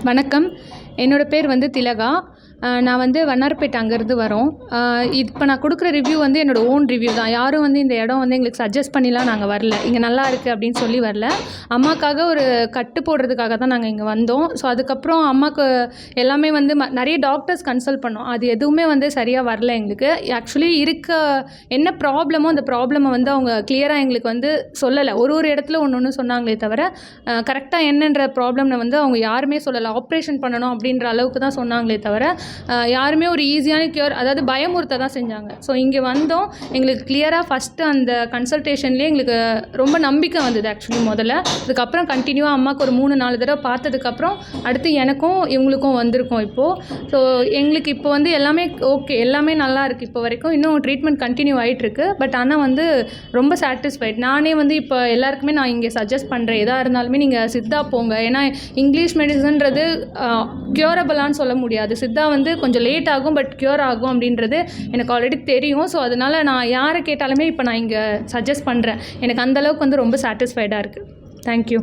வணக்கம். என்னோட பேர் திலகா. நான் வண்ணாரப்பேட்டை அங்கேருந்து வரோம். இப்போ நான் கொடுக்குற ரிவ்யூ என்னோடய ஓன் ரிவ்யூ தான். யாரும் இந்த இடம் எங்களுக்கு சஜஸ்ட் பண்ணிலாம் நாங்கள் வரல. இங்கே நல்லா இருக்குது அப்படின்னு சொல்லி வரல. அம்மாக்காக ஒரு கட்டு போடுறதுக்காக தான் நாங்கள் இங்கே வந்தோம். ஸோ அதுக்கப்புறம் அம்மாவுக்கு எல்லாமே நிறைய டாக்டர்ஸ் கன்சல்ட் பண்ணோம். அது எதுவுமே சரியாக வரல எங்களுக்கு. ஆக்சுவலி என்ன ப்ராப்ளமோ அந்த ப்ராப்ளமை அவங்க கிளியராக எங்களுக்கு சொல்லலை. ஒரு இடத்துல ஒன்று சொன்னாங்களே தவிர கரெக்டாக என்னன்ற ப்ராப்ளம்னை அவங்க யாருமே சொல்லலை. ஆப்ரேஷன் பண்ணணும் அப்படின்ற அளவுக்கு தான் சொன்னாங்களே தவிர யாருமே ஒரு ஈஸியான க்யூர், அதாவது பயமுறுத்த தான் செஞ்சாங்க. ஸோ இங்கே வந்தோம். எங்களுக்கு கிளியராக ஃபஸ்ட்டு அந்த கன்சல்டேஷன்லேயே எங்களுக்கு ரொம்ப நம்பிக்கை வந்தது ஆக்சுவலி முதல்ல. அதுக்கப்புறம் கண்டினியூவாக அம்மாவுக்கு ஒரு 3-4 தடவை பார்த்ததுக்கப்புறம் அடுத்து எனக்கும் இவங்களுக்கும் வந்திருக்கோம் இப்போது. ஸோ எங்களுக்கு இப்போ எல்லாமே ஓகே, எல்லாமே நல்லா இருக்குது இப்போ வரைக்கும். இன்னும் ட்ரீட்மெண்ட் கண்டினியூ ஆகிட்டுருக்கு. பட் ஆனால் ரொம்ப சாட்டிஸ்ஃபைட். நானே இப்போ எல்லாருக்குமே நான் இங்கே சஜஸ்ட் பண்ணுறேன், எதாக இருந்தாலுமே நீங்கள் சித்தா போங்க. ஏன்னா இங்கிலீஷ் மெடிசன்றது க்யூரபிளான்னு சொல்ல முடியாது. சித்தா கொஞ்சம் லேட் ஆகும், பட் க்யூர் ஆகும் அப்படின்றது எனக்கு ஆல்ரெடி தெரியும். ஸோ அதனால் நான் யாரை கேட்டாலுமே இப்போ நான் இங்கே சஜஸ்ட் பண்ணுறேன். எனக்கு அந்தளவுக்கு ரொம்ப சாட்டிஸ்ஃபைடாக இருக்குது. தேங்க்யூ.